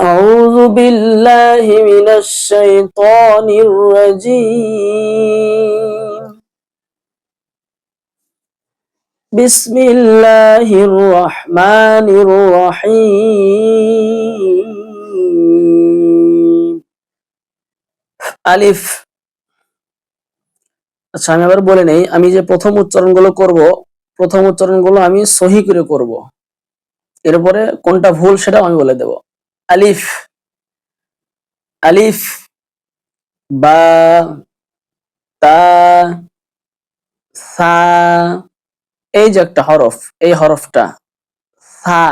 أعوذ بالله من الشيطان الرجيم بسم الله الرحمن الرحيم আলিফ। আচ্ছা, আমি আবার বলে নেই, আমি যে প্রথম উচ্চারণগুলো করব, প্রথম উচ্চারণগুলো আমি সহি করে করব, এরপরে কোনটা ভুল সেটাও আমি বলে দেব। আলিফ, আলিফ, বা, তা, সা, এই যে একটা হরফ, এই হরফটা সা,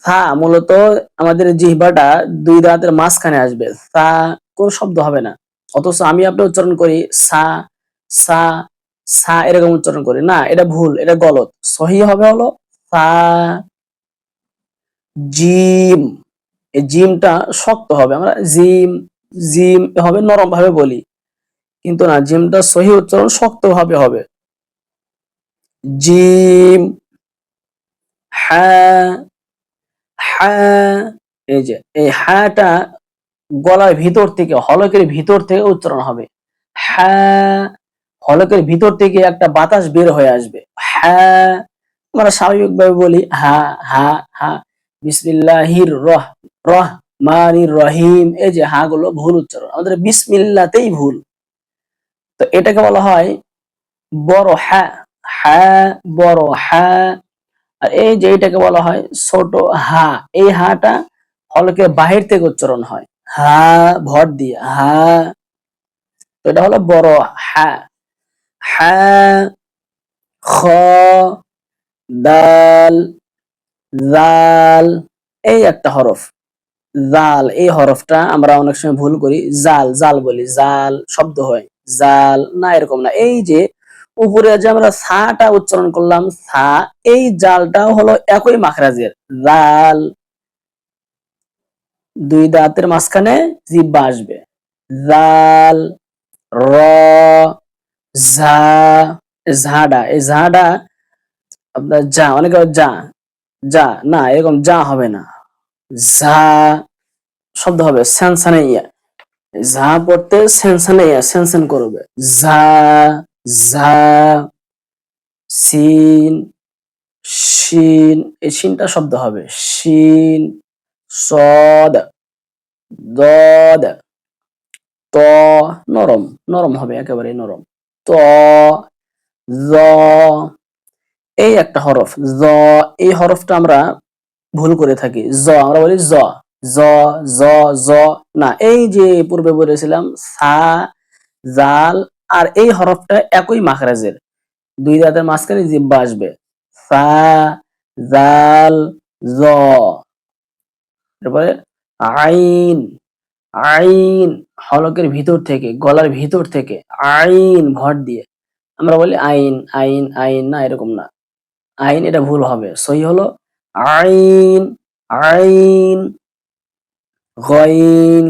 সা মূলত আমাদের জিহ্বাটা দুই দাঁতের মাঝখানে আসবে, সা কোন শব্দ হবে না। অথচ আমি আপনি উচ্চারণ করি সা, সা, সা, এরকম উচ্চারণ করি না, এটা ভুল, এটা গলত। সহি হবে হলো সা, জিম। এই জিমটা শক্ত হবে, আমরা জিম, জিম হবে নরম ভাবে বলি, কিন্তু না, জিমটা সহি উচ্চারণ শক্ত ভাবে হবে। জিম, হ্যাঁ, হ্যাঁ, এই যে এই হ্যাঁটা গলার ভিতর থেকে, হলকের ভিতর থেকে উচ্চারণ হবে। হ্যাঁ, হলকের ভিতর থেকে একটা বাতাস বের হয়ে আসবে। হ্যাঁ, আমরা স্বাভাবিকভাবে বলি হা, হা, হা, বিসমিল্লাহির রহমানির রহিম, এই যে হা গুলো ভুল উচ্চারণ, আমাদের বিসমিল্লাতেই ভুল। তো এটাকে বলা হয় বড় হ্যাঁ, হ্যাঁ, বড় হ্যাঁ। আর এই যে এটাকে বলা হয় ছোট হা, এই হাটা হলকের বাহির থেকে উচ্চারণ হয়, হা, ভর দিয়ে হা। তো এটা হলো বড় হা। হা, খ, দাল, জাল, এই একটা হরফ জাল, এই হরফটা আমরা অনেক সময় ভুল করি, জাল, জাল বলি, জাল শব্দ হয়, জাল না, এরকম না। এই যে উপরে যে আমরা সাটা উচ্চারণ করলাম সা, এই জালটাও হলো একই মাখরাজের জাল, দুই দাঁতের মাঝখানে জিহ্বা আসবে। জাল, র, ঝা, ঝাডা, এই ঝাডা আপনার যা, অনেকে যা, যা না, এরকম যা হবে না, ঝা শব্দ হবে সেনসানে ইয়া, ঝা পড়তে সেনসানে ইয়া, সেনসেন করবে। ঝা, ঝা, সিন, শিন, এই শিনটা শব্দ হবে শিন, সদ, দদ, ত, নরম, নরম হবে, একেবারে নরম, ত, জ, এই একটা হরফ জ, এই হরফটা আমরা ভুল করে থাকি, জ আমরা বলি জ, জ, জ, জ না, এই যে পূর্বে বলেছিলাম সা, জাল, আর এই হরফটা একই মাখরাজের, দুই দাঁতের মাঝখানে জিহ্বা আসবে, সা, জাল, জ। এরপরে আইন, আইন হলকের ভিতর থেকে, গলার ভিতর থেকে আইন ভর দিয়ে আমরা বলি আইন, আইন, আইন না, এরকম না, আইন এটা ভুল হবে, সহি হলো আইন, আইন, গইন,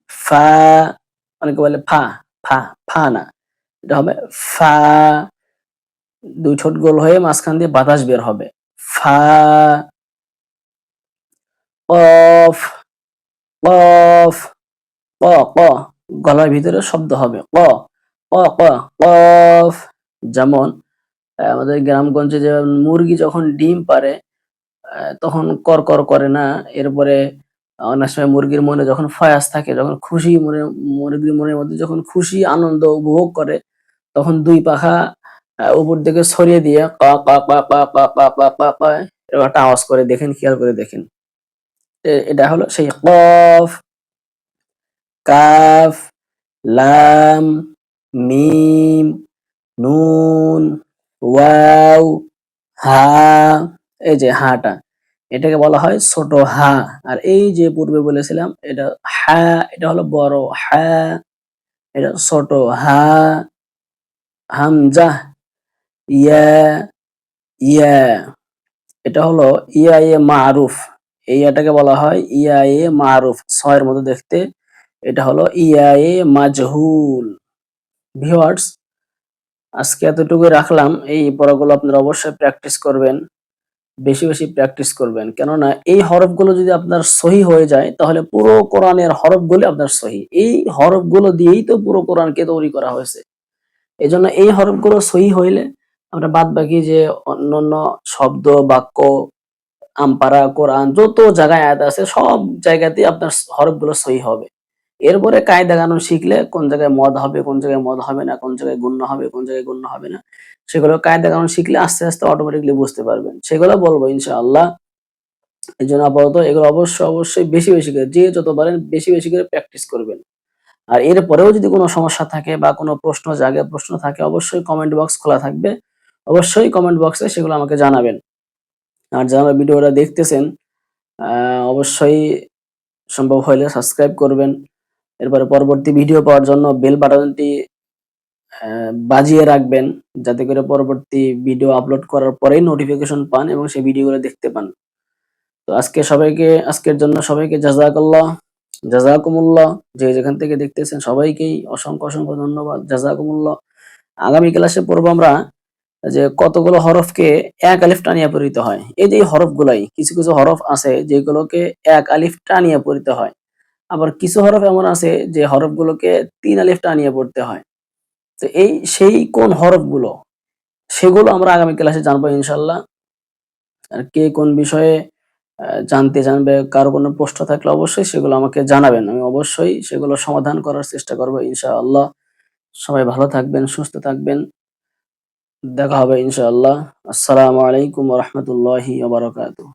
ফা, অনেকে বলে ফা, ফা, ফা না, এটা হবে ফা, দুই ঠোঁট গোল হয়ে মাঝখান দিয়ে বাতাস বের হবে, ফা, কফ, কফ, ক, ক, গলার ভিতরে শব্দ হবে ক, ক, ক, কফ। যেমন আমাদের গ্রামগঞ্জে যে মুরগি যখন ডিম পারে, তখন কর কর করে না, এরপরে অনেক সময় মুরগির মনে যখন ফয়াজ থাকে, যখন খুশি মনে, মুরগির মনের মধ্যে যখন খুশি আনন্দ উপভোগ করে, তখন দুই পাখা উপর দিকে ছড়িয়ে দিয়ে ক, ক, ক, ক, ক, ক, ক, ক, ক, এরকম একটা আওয়াজ করে, দেখেন, খেয়াল করে দেখেন। এটা হলো সেই কফ, কাফ, লাম, মিম, নুন, ওয়াও, হা, এই যে হাটা, এটাকে বলা হয় ছোট হা। আর এই যে পূর্বে বলেছিলাম এটা হা, এটা হলো বড় হা, এটা ছোট হা। হামজা, ইয়া, ইয়া, এটা হলো ইয়া এ মারুফ, এই ইয়াটাকে বলা হয় ইয়া এ মারুফ, ছয়ের মতো দেখতে, এটা হলো ইয়া এ মাজহুল। ভিউয়ার্স, আজকে এতটুকুই রাখলাম, এই পড়াগুলো আপনারা অবশ্যই প্র্যাকটিস করবেন। বেশি বেশি প্র্যাকটিস করবেন, কেননা এই হরফগুলো যদি আপনার সহি হয়ে যায় তাহলে পুরো কোরআনের হরফগুলো আপনার সহি। এই হরফগুলো দিয়েই তো পুরো কোরআনকে তৈরি করা হয়েছে। এজন্য এই হরফগুলো সহি হইলে আমরা বাদ বাকি যে অন্যান্য শব্দ, বাক্য, আমপারা, কোরআন যত জায়গায় আয়াত আছে সব জায়গাতেই আপনার হরফগুলো সহি হবে। এরপরে কায়দা কানুন শিখলে কোন জায়গায় মদ হবে, কোন জায়গায় মদ হবে না, কোন জায়গায় গুণ্য হবে, কোন জায়গায় গুণ্য হবে না, সেগুলো কায়দা কানুন শিখলে আস্তে আস্তে অটোমেটিকলি বুঝতে পারবেন। সেগুলো বলবো ইনশাআল্লাহ। এজন্য আপাতত এগুলো অবশ্যই বেশি বেশি করে, যে যত পারেন বেশি বেশি করে প্র্যাকটিস করবেন। আর এরপরেও যদি কোনো সমস্যা থাকে বা কোনো প্রশ্ন থাকে, অবশ্যই কমেন্ট বক্স খোলা থাকবে। অবশ্যই কমেন্ট বক্সে সেগুলো আমাকে জানাবেন। আর যারা ভিডিওটা দেখতেছেন অবশ্যই সম্ভব হইলে সাবস্ক্রাইব করবেন। এরপরে পরবর্তী ভিডিও পাওয়ার জন্য বেল বাটনটি বাজিয়ে রাখবেন, যাতে করে পরবর্তী ভিডিও আপলোড করার পরেই নোটিফিকেশন পান এবং সেই ভিডিওগুলো দেখতে পান। তো আজকের জন্য সবাইকে জাযাকুমুল্লাহ। যে যেখান থেকে দেখতেছেন সবাইকেই অসংখ্য ধন্যবাদ। জাযাকুমুল্লাহ। আগামী ক্লাসে পড়বো আমরা যে কতগুলো হরফকে এক আলিফ টানিয়া পড়িতে হয়। এই যে হরফগুলাই, কিছু কিছু হরফ আছে যেগুলোকে এক আলিফ টানিয়া পড়িতে হয়। আবার কিছু হরফ এমন আছে যে হরফগুলোকে ৩ আলিফ টানিয়ে পড়তে হয়। তো সেই কোন হরফগুলো, সেগুলো আমরা আগামী ক্লাসে জানবো ইনশাআল্লাহ। আর কে কোন বিষয়ে জানতে জানবে, কারো কোনো প্রশ্ন থাকলে অবশ্যই সেগুলো আমাকে জানাবেন। আমি অবশ্যই সেগুলো সমাধান করার চেষ্টা করবো ইনশাআল্লাহ। সবাই ভালো থাকবেন, সুস্থ থাকবেন। দেখা হবে ইনশাআল্লাহ। আসসালামু আলাইকুম ওয়া রাহমাতুল্লাহি ওয়া বারাকাতুহু।